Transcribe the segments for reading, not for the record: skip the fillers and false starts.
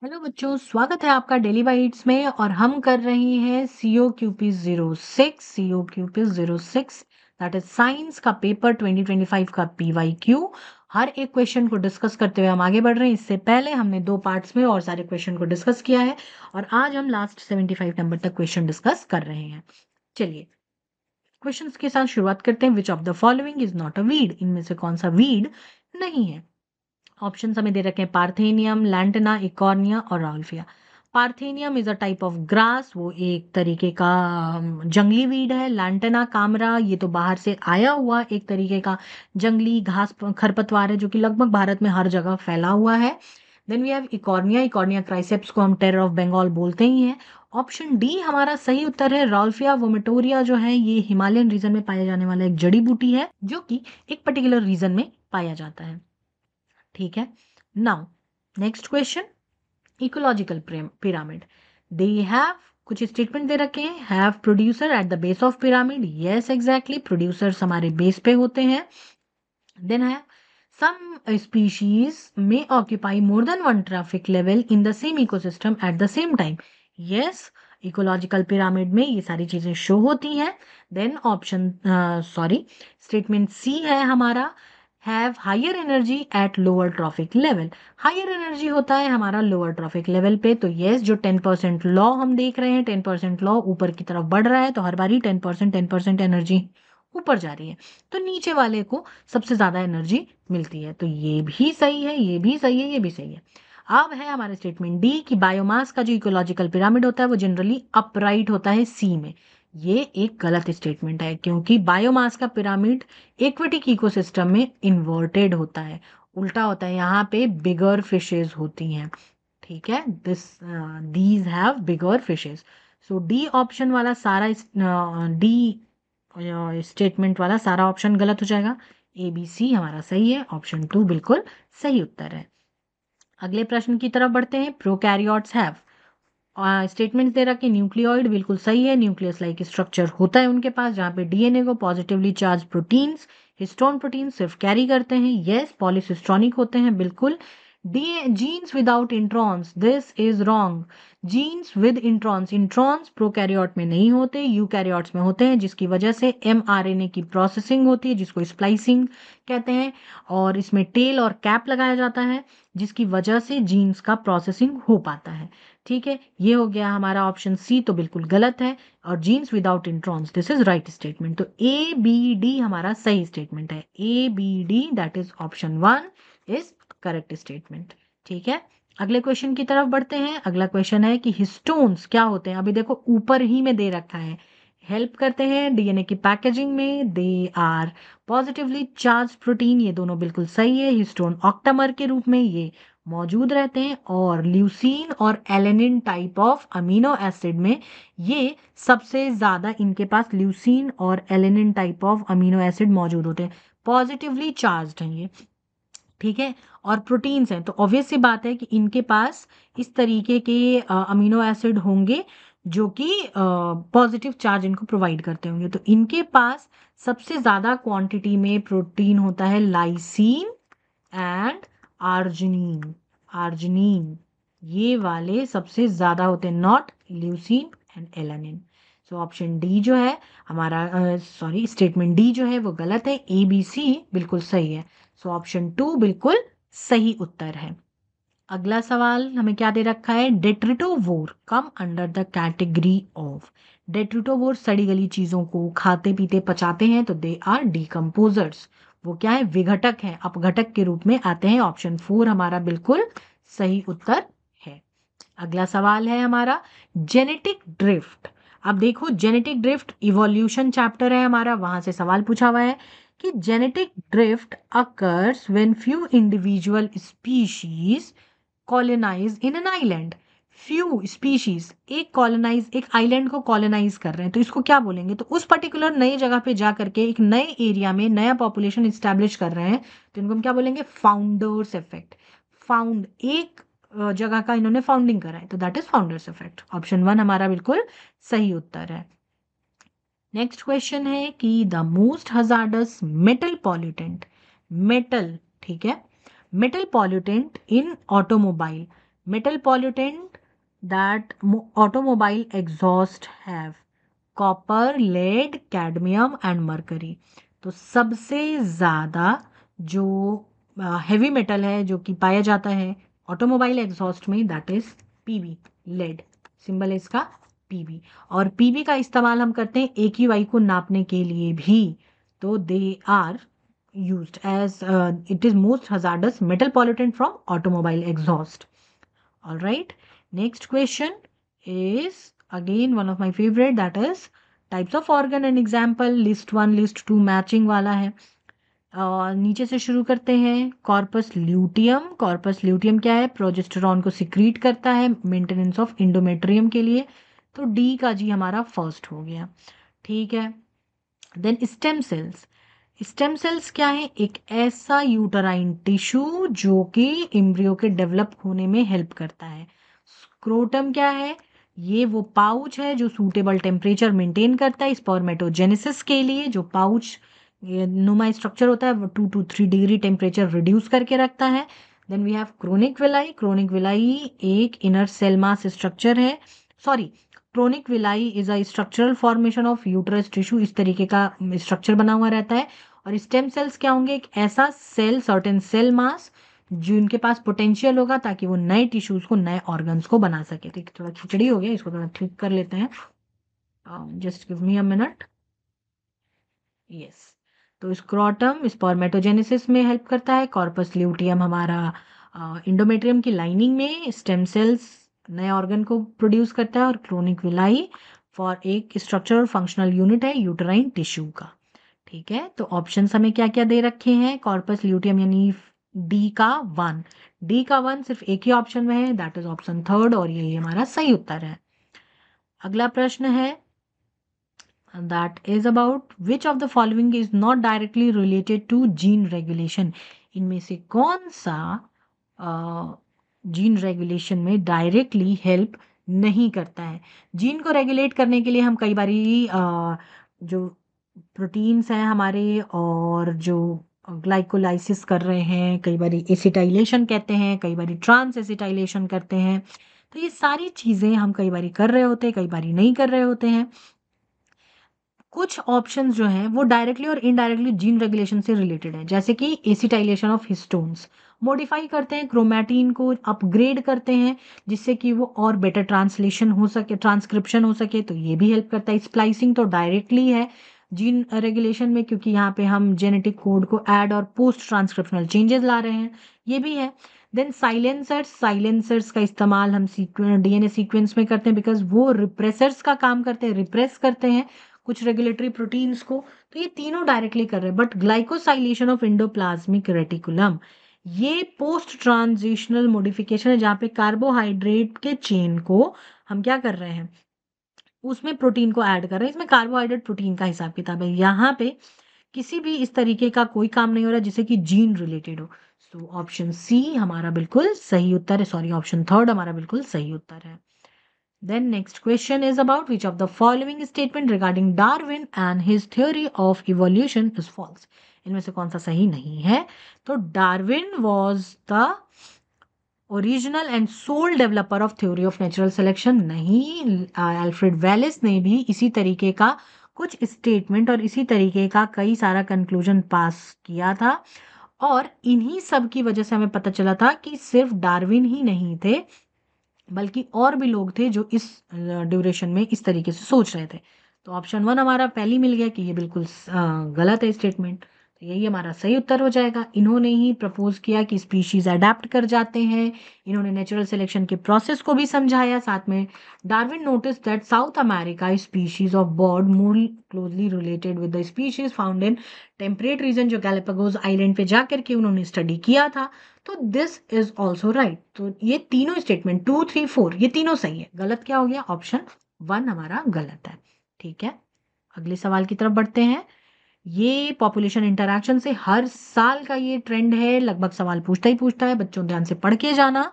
Hello बच्चों, स्वागत है आपका डेली बाइट्स में। और हम कर रहे हैं COQP06 दैट इज साइंस का पेपर 2025 का PYQ। हर एक क्वेश्चन को डिस्कस करते हुए हम आगे बढ़ रहे हैं। इससे पहले हमने 2 पार्ट्स में और सारे क्वेश्चन को डिस्कस किया है और आज हम लास्ट 75 नंबर तक क्वेश्चन डिस्कस कर रहे हैं। चलिए क्वेश्चंस के साथ शुरुआत करते हैं। विच of the following is not a weed? इनमें से कौन सा वीड नहीं है? ऑप्शन हमें दे रखे हैं पार्थेनियम, लैंटना, इकॉर्निया और rauvolfia. Parthenium is a type of grass, वो एक तरीके का जंगली वीड है। लैंटना कामरा, ये तो बाहर से आया हुआ एक तरीके का जंगली घास खरपतवार है जो कि लगभग भारत में हर जगह फैला हुआ है। Then we have eichhornia. Eichhornia crassipes को हम टेरर ऑफ बंगाल बोलते ही हैं। ऑप्शन डी हमारा सही उत्तर है। राउल्फिया वोमेटोरिया जो है ये हिमालयन रीजन में पाया जाने वाला एक जड़ी बूटी है जो कि एक पर्टिकुलर रीजन में पाया जाता है। ठीक है। Now next question, ecological pyramid. They have कुछ स्टेटमेंट दे रखे हैं। Have producer at the base of pyramid. Yes exactly, producers हमारे बेस पे होते हैं। देन है some species may occupy more than one traffic level in the same ecosystem at the same time. Yes, ecological pyramid में ये सारी चीजें show होती हैं। देन ऑप्शन स्टेटमेंट सी है हमारा, have higher energy at lower trophic level. Higher energy होता है हमारा लोअर ट्रॉफिक लेवल पे। तो यस, जो 10% लॉ हम देख रहे हैं, 10% लॉ ऊपर की तरफ बढ़ रहा है तो हर बारी 10% एनर्जी ऊपर जा रही है, तो नीचे वाले को सबसे ज्यादा एनर्जी मिलती है। तो ये भी सही है, ये भी सही है, ये भी सही है। अब है हमारे स्टेटमेंट डी कि बायोमास का जो इकोलॉजिकल पिरामिड होता है वो जनरली अपराइट होता है सी में। ये एक गलत स्टेटमेंट है क्योंकि बायोमास का पिरामिड एक्वेटिक इकोसिस्टम में इन्वर्टेड होता है, उल्टा होता है। यहाँ पे बिगर फिशेज होती हैं। ठीक है, these have bigger fishes. So D option वाला सारा डी स्टेटमेंट वाला सारा ऑप्शन गलत हो जाएगा। ABC हमारा सही है, ऑप्शन 2 बिल्कुल सही उत्तर है। अगले प्रश्न की तरफ बढ़ते हैं। प्रोकैरियोट्स हैव स्टेटमेंट दे रखे। न्यूक्लियोइड बिल्कुल सही है, न्यूक्लियस लाइक स्ट्रक्चर होता है उनके पास जहाँ पे DNA को positively charge proteins, histone protein सिर्फ कैरी करते हैं। यस, पॉलीसिस्टोनिक होते हैं बिल्कुल। D genes without introns, this is wrong. Genes with introns, introns prokaryote में नहीं होते, यूकैरियोट्स में होते हैं, जिसकी वजह से mRNA की प्रोसेसिंग होती है जिसको स्प्लाइसिंग कहते हैं। और इसमें टेल और कैप लगाया जाता है जिसकी वजह से जीन्स का प्रोसेसिंग हो पाता है। ठीक है, ये हो गया हमारा ऑप्शन सी तो बिल्कुल गलत है। और genes without introns, this is right statement. तो ABD हमारा सही स्टेटमेंट है। ABD that is option 1 is correct statement. ठीक है, अगले क्वेश्चन की तरफ बढ़ते हैं। अगला क्वेश्चन है कि हिस्टोन्स क्या होते हैं? अभी देखो ऊपर ही में दे रखा है, हेल्प करते हैं DNA की पैकेजिंग में। They are positively charge protein, ये दोनों बिल्कुल सही है। हिस्टोन ऑक्टामर के रूप में ये मौजूद रहते हैं। और ल्यूसीन और alanine type of amino acid में ये सबसे ज्यादा, इनके पास ल्यूसीन और alanine type of amino acid मौजूद होते हैं, पॉजिटिवली चार्ज हैं ये। ठीक है, और प्रोटीन्स हैं तो ऑब्वियस सी बात है कि इनके पास इस तरीके के अमीनो एसिड होंगे जो कि पॉजिटिव चार्ज इनको प्रोवाइड करते होंगे। तो इनके पास सबसे ज्यादा क्वांटिटी में प्रोटीन होता है लाइसीन एंड आर्जिनिन। आर्जिनिन ये वाले सबसे ज्यादा होते हैं, not leucine and alanine. So option D जो है हमारा, स्टेटमेंट डी जो है वो गलत है। ABC बिल्कुल सही है। सो ऑप्शन 2 बिल्कुल सही उत्तर है। अगला सवाल हमें क्या दे रखा है? Detritivore come under the category of. Detritivore सड़ी गली चीजों को खाते पीते पचाते हैं तो दे आर डिकम्पोजर्स। वो क्या है? विघटक है, अपघटक के रूप में आते हैं। ऑप्शन 4 हमारा बिल्कुल सही उत्तर है। अगला सवाल है हमारा जेनेटिक ड्रिफ्ट। अब देखो, जेनेटिक ड्रिफ्ट इवोल्यूशन चैप्टर है हमारा, वहां से सवाल पूछा हुआ है कि genetic drift occurs when few individual species colonize in an island. Few species एक आइलैंड को कॉलोनाइज कर रहे हैं तो इसको क्या बोलेंगे? तो उस पर्टिकुलर नई जगह पे जा करके एक नए एरिया में नया पॉपुलेशन इस्टेब्लिश कर रहे हैं तो इनको हम क्या बोलेंगे? Founders effect. फाउंड एक जगह का इन्होंने फाउंडिंग करा है तो that is founders effect. Option 1 हमारा बिल्कुल सही उत्तर है। नेक्स्ट क्वेश्चन है कि the most hazardous metal pollutant. Metal, ठीक है, metal pollutant in automobile metal pollutant that automobile exhaust have, copper, lead, cadmium and mercury. तो सबसे ज़्यादा जो हेवी मेटल है जो कि पाया जाता है ऑटोमोबाइल एग्जॉस्ट में, that is PB, lead. Symbol है इसका पीबी। और पीबी का इस्तेमाल हम करते हैं AQI को नापने के लिए भी। तो they are used as it is most hazardous metal pollutant from automobile exhaust. All right. Next question is again one of my favorite, that is types of organ and example. List 1 list 2 matching वाला है। नीचे से शुरू करते हैं। Corpus luteum, corpus luteum क्या है? Progesterone को सिक्रीट करता है मेंटेनेंस ऑफ इंडोमेट्रियम के लिए। तो डी का जी हमारा फर्स्ट हो गया। ठीक है। Then stem cells, stem cells क्या है? एक ऐसा यूटराइन टिश्यू जो कि एम्ब्रियो के डेवलप होने में हेल्प करता है। स्क्रोटम क्या है? ये वो पाउच है जो सूटेबल टेम्परेचर मेंटेन करता है स्पर्मेटोजेनेसिस के लिए। जो पाउच नुमा स्ट्रक्चर होता है वो 2 to 3 डिग्री टेम्परेचर रिड्यूस करके रखता है। Then we have chronic villi, chronic villi एक इनर सेल मास स्ट्रक्चर है। Sorry, chronic villi is a structural formation of uterus tissue, इस तरीके का स्ट्रक्चर बना हुआ रहता है। और स्टेम सेल्स क्या होंगे? एक ऐसा सेल, सर्टेन सेल मास जिनके पास पोटेंशियल होगा ताकि वो नए टिश्यूज को, नए ऑर्गन्स को बना सके। ठीक, थोड़ा खिचड़ी हो गया, इसको थोड़ा ठीक कर लेते हैं। Just give me a minute. Yes. तो स्क्रोटम स्पर्मेटोजेनेसिस में हेल्प करता है। कॉर्पस ल्यूटियम हमारा इंडोमेट्रियम की लाइनिंग में स्टेम सेल्स नए ऑर्गन को प्रोड्यूस करता है। और क्रोनिक विलाई फॉर एक स्ट्रक्चरल फंक्शनल यूनिट है यूटराइन टिश्यू का। ठीक है। तो ऑप्शन हमें क्या क्या दे रखे हैं? कॉर्पस ल्यूटियम यानी डी का 1, डी का 1 सिर्फ एक ही ऑप्शन में है, दैट इज ऑप्शन थर्ड, और यही हमारा सही उत्तर है। अगला प्रश्न है, that is about which of the following is not directly related to gene regulation। इनमें से कौन सा जीन रेगुलेशन में डायरेक्टली हेल्प नहीं करता है? जीन को रेगुलेट करने के लिए हम कई बारी जो प्रोटीन्स हैं हमारे, और जो ग्लाइकोलाइसिस कर रहे हैं, कई बारी एसिटाइलेशन कहते हैं, कई बारी ट्रांस एसिटाइलेशन करते हैं। तो ये सारी चीज़ें हम कई बारी कर रहे होते हैं, कई बारी नहीं कर रहे होते हैं। कुछ ऑप्शंस जो हैं वो डायरेक्टली और इनडायरेक्टली जीन रेगुलेशन से रिलेटेड है, जैसे कि एसिटाइलेशन ऑफ हिस्टोन्स, मॉडिफाई करते हैं क्रोमैटिन को, अपग्रेड करते हैं जिससे कि वो और बेटर ट्रांसलेशन हो सके, ट्रांसक्रिप्शन हो सके, तो ये भी हेल्प करता है। स्प्लाइसिंग तो डायरेक्टली है जीन रेगुलेशन में, क्योंकि यहाँ पे हम जेनेटिक कोड को ऐड और पोस्ट ट्रांसक्रिप्शनल चेंजेस ला रहे हैं, ये भी है। देन साइलेंसर्स, साइलेंसर्स का इस्तेमाल हम DNA सीक्वेंस में करते हैं, बिकॉज वो रिप्रेसर्स का काम करते हैं, रिप्रेस करते हैं कुछ रेगुलेटरी प्रोटीन्स को। तो ये तीनों डायरेक्टली कर रहे हैं। But glycosylation of endoplasmic reticulum, ये पोस्ट ट्रांजिशनल मॉडिफिकेशन है जहाँ पे कार्बोहाइड्रेट के चेन को हम क्या कर रहे हैं, उसमें प्रोटीन को ऐड कर रहे हैं। इसमें कार्बोहाइड्रेट प्रोटीन का हिसाब किताब है, यहाँ पे किसी भी इस तरीके का कोई काम नहीं हो रहा जिससे कि जीन रिलेटेड हो। सो ऑप्शन सी हमारा बिल्कुल सही उत्तर है, सॉरी ऑप्शन थर्ड हमारा बिल्कुल सही उत्तर है। Then next question is about which of the following statement regarding Darwin and his theory of evolution is false। इनमें से कौन सा सही नहीं है? तो Darwin was the original and sole developer of theory of natural selection नहीं। Alfred Wallace ने भी इसी तरीके का कुछ स्टेटमेंट और इसी तरीके का कई सारा कंक्लूजन पास किया था। और इन्हीं सब की वजह से हमें पता चला था कि सिर्फ डार्विन ही नहीं थे, बल्कि और भी लोग थे जो इस ड्यूरेशन में इस तरीके से सोच रहे थे। तो ऑप्शन 1 हमारा पहले मिल गया कि ये बिल्कुल गलत है स्टेटमेंट, तो यही हमारा सही उत्तर हो जाएगा। इन्होंने ही प्रपोज किया कि स्पीशीज अडेप्ट कर जाते हैं, इन्होंने नेचुरल सिलेक्शन के प्रोसेस को भी समझाया। साथ में Darwin notice that south America species of bird more closely related with the species found in temperate region, जो गैलापागोस आइलैंड पे जाकर के उन्होंने स्टडी किया था। तो दिस इज ऑल्सो राइट। तो ये तीनों स्टेटमेंट 2, 3, 4 ये तीनों सही है। गलत क्या हो गया? ऑप्शन 1 हमारा गलत है। ठीक है। अगले सवाल की तरफ बढ़ते हैं। ये पॉपुलेशन इंटरैक्शन से हर साल का ये ट्रेंड है, लगभग सवाल पूछता ही पूछता है, बच्चों ध्यान से पढ़ के जाना।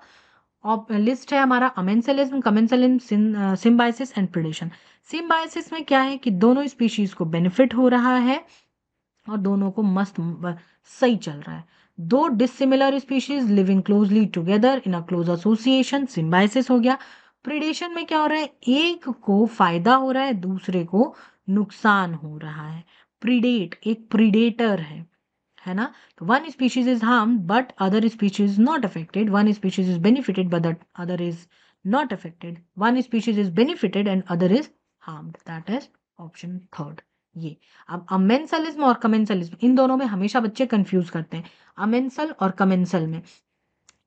लिस्ट है हमारा अमेंसेलिज्म, कमेंसेलिज्म, सिम्बायोसिस एंड प्रेडेशन। सिम्बायोसिस में क्या है कि दोनों स्पीशीज को बेनिफिट हो रहा है और दोनों को मस्त सही चल रहा है। दो dissimilar species living closely together in a close association, symbiosis हो गया। प्रीडेशन में क्या हो रहा है, एक को फायदा हो रहा है, दूसरे को नुकसान हो रहा है। प्रीडेट एक प्रीडेटर है ना। तो one species is harm but other species not affected, one species is benefited but other is not affected, one species is benefited and other is harmed, that is option third. ये अब amensalism और commensalism, इन दोनों में हमेशा बच्चे confuse करते हैं, अमेंसल और कमेंसल में।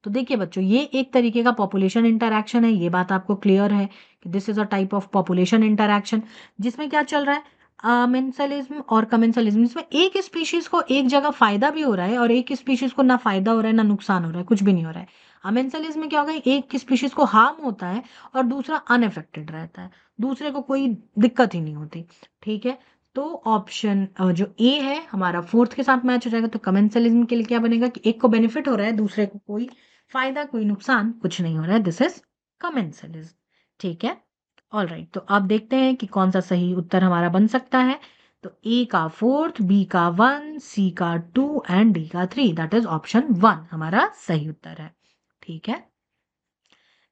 तो देखिए बच्चों, ये एक तरीके का पॉपुलेशन इंटरैक्शन है, ये बात आपको क्लियर है कि this is a type of population interaction, जिसमें क्या चल रहा है, मेंसलिज्म और कमेंसलिज्म, इसमें एक स्पीशीज को एक जगह फायदा भी हो रहा है और एक स्पीशीज को ना फायदा हो रहा है ना नुकसान हो रहा है, कुछ भी नहीं हो रहा है। अमेंसलिज्म में क्या होगा, एक स्पीशीज को हार्म होता है और दूसरा अनअफेक्टेड रहता है, दूसरे को कोई दिक्कत ही नहीं होती। ठीक है, तो ऑप्शन जो ए है हमारा फोर्थ के साथ मैच हो जाएगा। तो कमेंसलिज्म के लिए क्या बनेगा कि एक को बेनिफिट हो रहा है, दूसरे को कोई फायदा कोई नुकसान कुछ नहीं हो रहा है, दिस इज कमेंसलिज्म। ठीक है, ऑल राइट। तो अब देखते हैं कि कौन सा सही उत्तर हमारा बन सकता है। तो ए का फोर्थ, बी का 1, सी का 2 एंड डी का 3, दैट इज ऑप्शन 1 हमारा सही उत्तर है। ठीक है,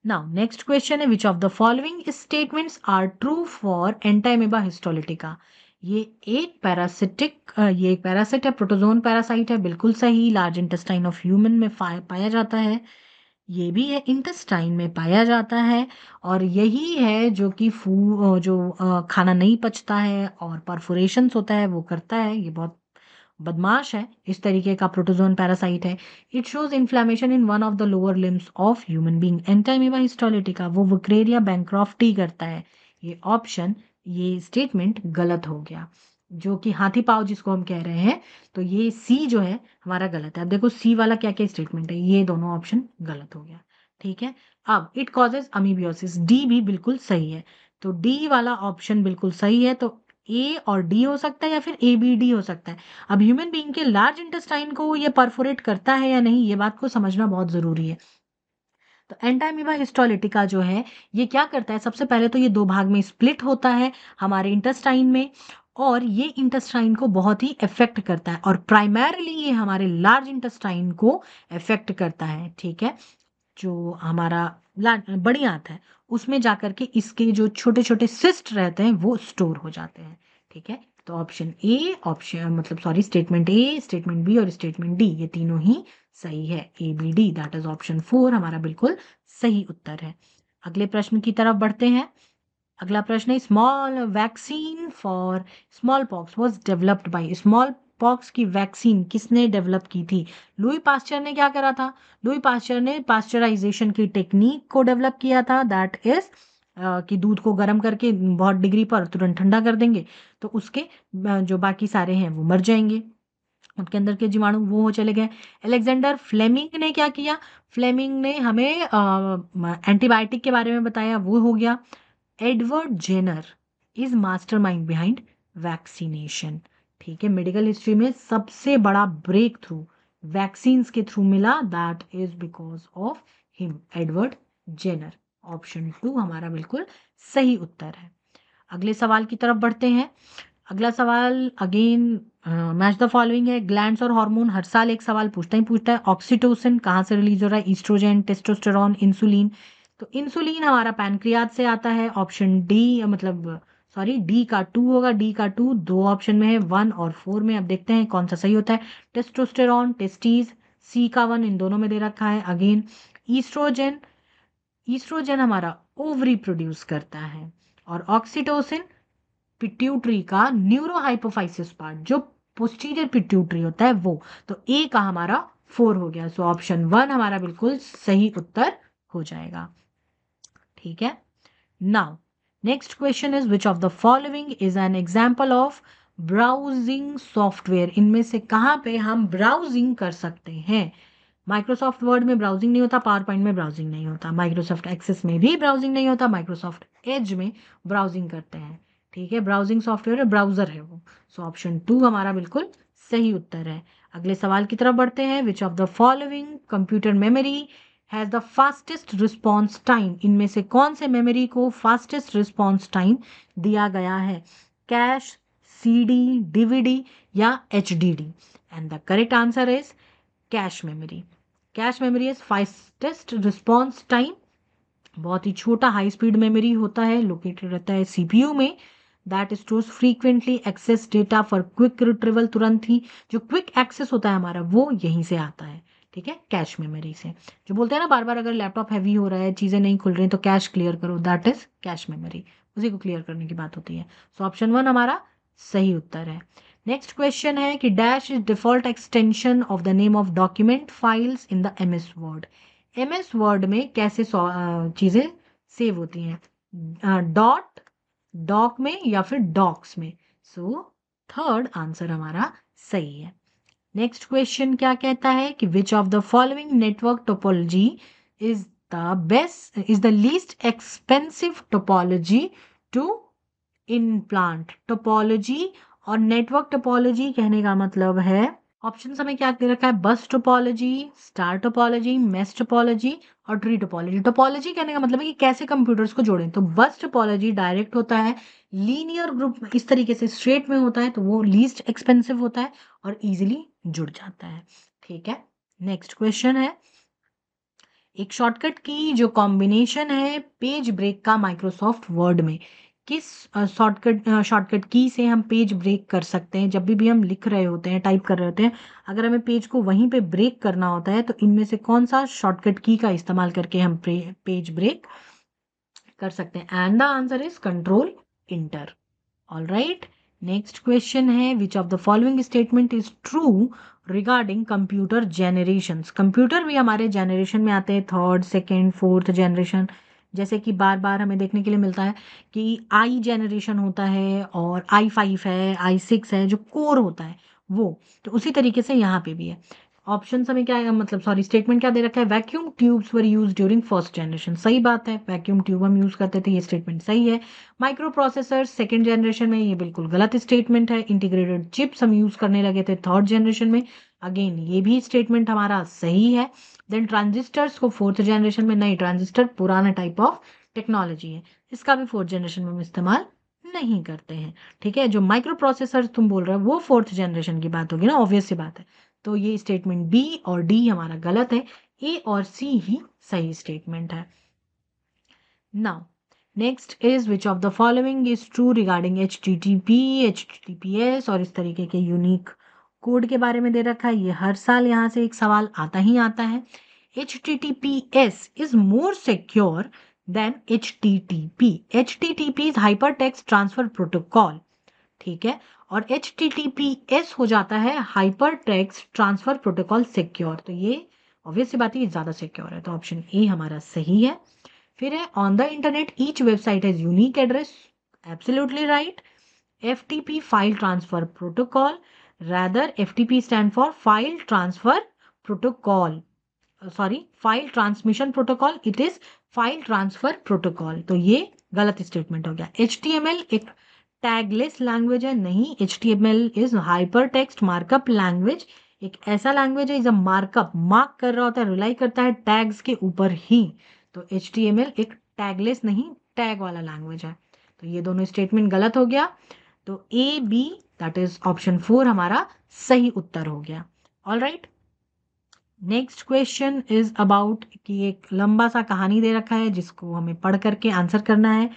नाउ नेक्स्ट क्वेश्चन है, which of the following statements are true for entamoeba histolytica. ये एक पैरासिटिक ये एक पैरासिट है, प्रोटोजोन पैरासाइट है, बिल्कुल सही। लार्ज इंटेस्टाइन ऑफ ह्यूमन में पाया जाता है, ये भी है इंटेस्टाइन में पाया जाता है, और यही है जो कि खाना नहीं पचता है और परफोरेशंस होता है वो करता है, ये बहुत बदमाश है, इस तरीके का प्रोटोजोन पैरासाइट है। It shows inflammation in one of the lower limbs of human being, entamoeba histolytica वो वुकरेरिया बैंक्रॉफ्टी करता है। ये ऑप्शन, ये स्टेटमेंट गलत हो गया, जो कि हाथी पाव जिसको हम कह रहे हैं, तो ये सी जो है हमारा गलत है। अब देखो सी वाला क्या क्या स्टेटमेंट है, ये दोनों ऑप्शन गलत हो गया। ठीक है, अब इट कॉजेज अमीबियोसिस, डी भी बिल्कुल सही है, तो डी वाला ऑप्शन बिल्कुल सही है। तो ए और डी हो सकता है या फिर ए बी डी हो सकता है। अब ह्यूमन बीइंग के लार्ज इंटेस्टाइन को ये परफोरेट करता है या नहीं, ये बात को समझना बहुत जरूरी है। तो एंटाइमीबा हिस्टोलिटिका जो है ये क्या करता है, सबसे पहले तो ये दो भाग में स्प्लिट होता है हमारे इंटेस्टाइन में, और ये इंटेस्टाइन को बहुत ही इफेक्ट करता है, और प्राइमरली ये हमारे लार्ज इंटेस्टाइन को इफेक्ट करता है। ठीक है, जो हमारा बड़ी आंत है उसमें जाकर के इसके जो छोटे छोटे सिस्ट रहते हैं वो स्टोर हो जाते हैं। ठीक है, तो ऑप्शन ए, ऑप्शन मतलब sorry statement A, statement B और स्टेटमेंट डी, ये तीनों ही सही है। A B D, that is option 4 हमारा बिल्कुल सही उत्तर है। अगले प्रश्न की तरफ बढ़ते हैं। अगला प्रश्न है, small vaccine for small pox was developed by, small pox की वैक्सीन किसने डेवलप की थी। लुई पास्चर ने क्या करा था, लुई पास्चर ने पास्चराइजेशन की टेक्निक को डेवलप किया था, दैट इज कि दूध को गर्म करके बहुत डिग्री पर तुरंत ठंडा कर देंगे, तो उसके जो बाकी सारे हैं वो मर जाएंगे, उनके अंदर के जीवाणु वो हो चले गए। अलेक्जेंडर फ्लेमिंग ने क्या किया, फ्लेमिंग ने हमें एंटीबायोटिक के बारे में बताया, वो हो गया। Edward Jenner is mastermind behind vaccination. ठीक है, मेडिकल हिस्ट्री में सबसे बड़ा ब्रेक थ्रू वैक्सीन्स के थ्रू मिला, that is because of him, Edward Jenner. Option 2 हमारा बिल्कुल सही उत्तर है। अगले सवाल की तरफ बढ़ते हैं। अगला सवाल अगेन मैच द फॉलोइंग है, ग्लैंड्स और हार्मोन हर साल एक सवाल पूछता है। ऑक्सीटोसिन कहाँ से रिलीज हो रहा है, ईस्ट्रोजन, टेस्टोस्टेरोन, इंसुलिन। तो इंसुलिन हमारा पैनक्रियाज से आता है, ऑप्शन डी मतलब सॉरी डी का 2 होगा, डी का 2 दो ऑप्शन में है, 1 और 4 में। अब देखते हैं कौन सा सही होता है। टेस्टोस्टेरोन, टेस्टीज, सी का 1 इन दोनों में दे रखा है। अगेन ईस्ट्रोजन, ईस्ट्रोजन हमारा ओवरी प्रोड्यूस करता है, और ऑक्सीटोसिन पिट्यूटरी का न्यूरोहाइपोफाइसिस पार्ट जो पोस्टीरियर पिट्यूटरी होता है वो। तो ए का हमारा 4 हो गया, सो ऑप्शन 1 हमारा बिल्कुल सही उत्तर हो जाएगा। ठीक है, now next question is, which of the following is an example of browsing software, इनमें से कहाँ पे हम ब्राउजिंग कर सकते हैं। माइक्रोसॉफ्ट वर्ड में ब्राउजिंग नहीं होता, पावर पॉइंट में ब्राउजिंग नहीं होता, माइक्रोसॉफ्ट एक्सेस में भी ब्राउजिंग नहीं होता, माइक्रोसॉफ्ट एज में ब्राउजिंग करते हैं। ठीक है, ब्राउजिंग सॉफ्टवेयर है, ब्राउजर है वो, सो ऑप्शन 2 हमारा बिल्कुल सही उत्तर है। अगले सवाल की तरफ बढ़ते हैं। विच of the following computer memory has the fastest response time, इनमें से कौन से मेमोरी को फास्टेस्ट रिस्पॉन्स टाइम दिया गया है, कैश, सीडी, डीवीडी या HDD. And the correct answer is cache memory. Cache memory is fastest response time, बहुत ही छोटा हाई स्पीड मेमोरी होता है, लोकेटेड रहता है सीपीयू में। That stores frequently access data for quick retrieval, तुरंत ही जो क्विक एक्सेस होता है हमारा वो यहीं से आता है, ठीक है, कैश मेमोरी से। जो बोलते हैं ना बार बार अगर लैपटॉप हैवी हो रहा है, चीज़ें नहीं खुल रही तो कैश क्लियर करो, दैट इज कैश मेमोरी, उसी को क्लियर करने की बात होती है। सो ऑप्शन 1 हमारा सही उत्तर है। नेक्स्ट क्वेश्चन है कि dash is default extension of the name of document files in the MS word. MS word में कैसे चीजें सेव होती हैं, डॉट, डॉक में या फिर डॉक्स में। सो थर्ड आंसर हमारा सही है। नेक्स्ट क्वेश्चन क्या कहता है कि which of the following network topology is the least expensive topology to implant. Topology और नेटवर्क टोपोलॉजी कहने का मतलब है, ऑप्शन हमें क्या दे रखा है, बस topology, star topology, mesh topology और ट्री टोपोलॉजी। टोपोलॉजी कहने का मतलब है कि कैसे कंप्यूटर्स को जोड़ें। तो बस टोपोलॉजी डायरेक्ट होता है, लीनियर ग्रुप इस तरीके से स्ट्रेट में होता है तो वो लीस्ट एक्सपेंसिव होता है और इजीली जुड़ जाता है, ठीक है। नेक्स्ट क्वेश्चन है, एक शॉर्टकट की जो कॉम्बिनेशन है पेज ब्रेक का माइक्रोसॉफ्ट वर्ड में, किस शॉर्टकट की से हम पेज ब्रेक कर सकते हैं। जब भी हम लिख रहे होते हैं, टाइप कर रहे होते हैं, अगर हमें पेज को वहीं पे ब्रेक करना होता है तो इनमें से कौन सा शॉर्टकट की का इस्तेमाल करके हम पेज ब्रेक कर सकते हैं। And the answer is control enter. All right. Next question है which of the following statement is true regarding computer generation. Computer भी हमारे जेनरेशन में आते हैं, थर्ड, सेकेंड, फोर्थ जनरेशन। जैसे कि बार बार हमें देखने के लिए मिलता है कि आई जेनरेशन होता है और i5 है, i6 है, जो कोर होता है वो। तो उसी तरीके से यहाँ पे भी है। ऑप्शन हमें क्या है, मतलब सॉरी स्टेटमेंट क्या दे रखा है, vacuum tubes were use during first generation. सही बात है, वैक्यूम ट्यूब हम यूज करते थे, ये स्टेटमेंट सही है। माइक्रो प्रोसेसर सेकेंड जनरेशन में, ये बिल्कुल गलत स्टेटमेंट है। इंटीग्रेटेड चिप्स हम यूज करने लगे थे थर्ड जनरेशन में, अगेन ये भी स्टेटमेंट हमारा सही है। देन ट्रांजिस्टर्स को फोर्थ जनरेशन में, नहीं ट्रांजिस्टर पुराना टाइप ऑफ टेक्नोलॉजी है, इसका भी फोर्थ जनरेशन में हम इस्तेमाल नहीं करते हैं, ठीक है। जो माइक्रो प्रोसेसर तुम बोल रहे हो वो फोर्थ जनरेशन की बात होगी ना, ऑब्वियस सी बात है। तो ये स्टेटमेंट बी और डी हमारा गलत है, ए और सी ही सही स्टेटमेंट है। Now next is which of the following is true regarding HTTP, HTTPS और इस तरीके के यूनिक कोड के बारे में दे रखा है। ये हर साल यहाँ से एक सवाल आता ही आता है। HTTPS is more secure than HTTP। HTTP is hypertext transfer protocol, ठीक है, और HTTPS हो जाता है hypertext transfer protocol secure. तो ये ऑब्वियस सी बात है, ये ज्यादा सिक्योर है, तो ऑप्शन ए हमारा सही है। फिर है on the internet each website has unique address, absolutely right. FTP file transfer protocol, rather FTP stand for file transfer protocol, sorry file transmission protocol, it is file transfer protocol. तो ये गलत statement हो गया। HTML एक टैगलेस language है, नहीं, HTML is hyper text markup language. एक ऐसा लैंग्वेज है जब मार्कअप मार्क कर रहा होता है, रिलाई करता है टैग्स के ऊपर ही। तो HTML एक टैगलेस नहीं, टैग वाला लैंग्वेज है। तो ये दोनों स्टेटमेंट गलत हो गया। तो A B that is option 4 हमारा सही उत्तर हो गया। All right. Next question is about कि एक लंबा सा कहानी दे रखा है जिसको हमें पढ़ करके आंसर करना है।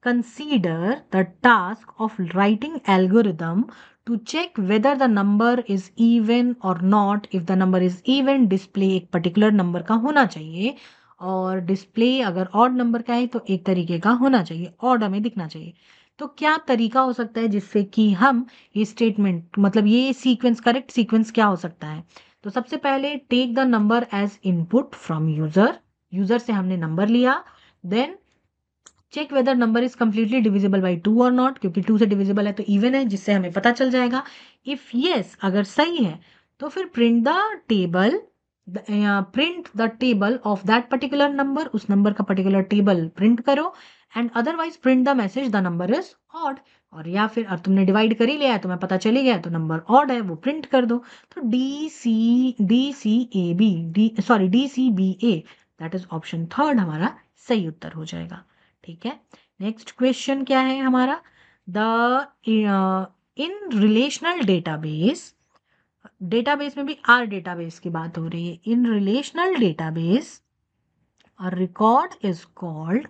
Consider the task of writing algorithm to check whether the number is even or not. If the number is even, display एक पर्टिकुलर नंबर का होना चाहिए, और डिस्प्ले अगर ऑड नंबर का है तो एक तरीके का होना चाहिए, ऑड हमें दिखना चाहिए। तो क्या तरीका हो सकता है जिससे कि हम ये स्टेटमेंट, मतलब ये सीक्वेंस, करेक्ट सीक्वेंस क्या हो सकता है। तो सबसे पहले take the number as input from user, user से हमने नंबर लिया। Then check whether number is completely divisible by 2 और नॉट, क्योंकि 2 से डिविजिबल है तो इवन है, जिससे हमें पता चल जाएगा। इफ यस, अगर सही है तो फिर print the table of that particular number, उस नंबर का पर्टिकुलर टेबल प्रिंट करो। And otherwise print the message the number is odd. और या फिर और तुमने डिवाइड कर ही लिया है, तुम्हें पता चली गया तो नंबर ऑड है, वो प्रिंट कर दो। तो DCBA that is option third हमारा सही उत्तर हो जाएगा, ठीक है। नेक्स्ट क्वेश्चन क्या है हमारा, the in relational database database में भी आर डेटाबेस की बात हो रही है। In relational database a record is called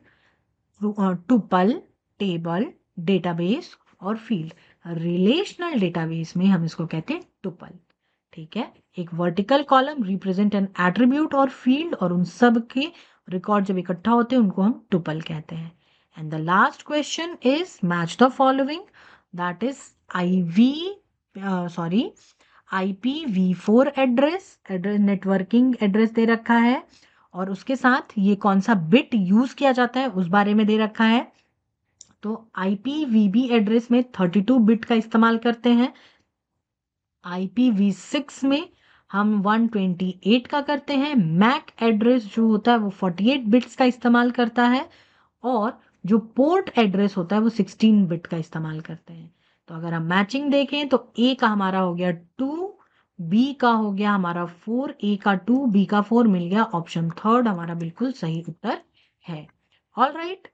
tuple, table, database or field. Relational database में हम इसको कहते हैं टुपल। ठीक है, एक vertical column represent an attribute or field, और उन सब के रिकॉर्ड जब इकट्ठा होते हैं उनको हम टुपल कहते हैं। And the last question is match the following, that is IV sorry IPv4 address, networking address दे रखा है, और उसके साथ ये कौन सा बिट यूज किया जाता है उस बारे में दे रखा है। तो IPv4 एड्रेस में 32 बिट का इस्तेमाल करते हैं, IPv6 में हम 128 का करते हैं, मैक एड्रेस जो होता है वो 48 बिट्स का इस्तेमाल करता है, और जो पोर्ट एड्रेस होता है वो 16 बिट का इस्तेमाल करते हैं। तो अगर हम मैचिंग देखें तो ए का हमारा हो गया 2, बी का हो गया हमारा 4, ए का 2, बी का 4 मिल गया, ऑप्शन थर्ड हमारा बिल्कुल सही उत्तर है। ऑल राइट,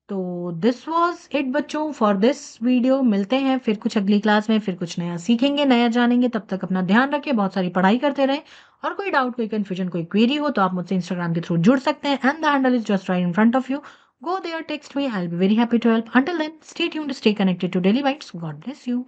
तो दिस वाज इट बच्चों फॉर दिस वीडियो। मिलते हैं फिर कुछ अगली क्लास में, फिर कुछ नया सीखेंगे, नया जानेंगे। तब तक अपना ध्यान रखें, बहुत सारी पढ़ाई करते रहें, और कोई डाउट, कोई कंफ्यूजन, कोई क्वेरी हो तो आप मुझसे इंस्टाग्राम के थ्रू जुड़ सकते हैं, and the handle is just right in front of you. Go there, text me. I'll be very happy to help. Until then, stay tuned, stay connected to Daily Bites. God bless you.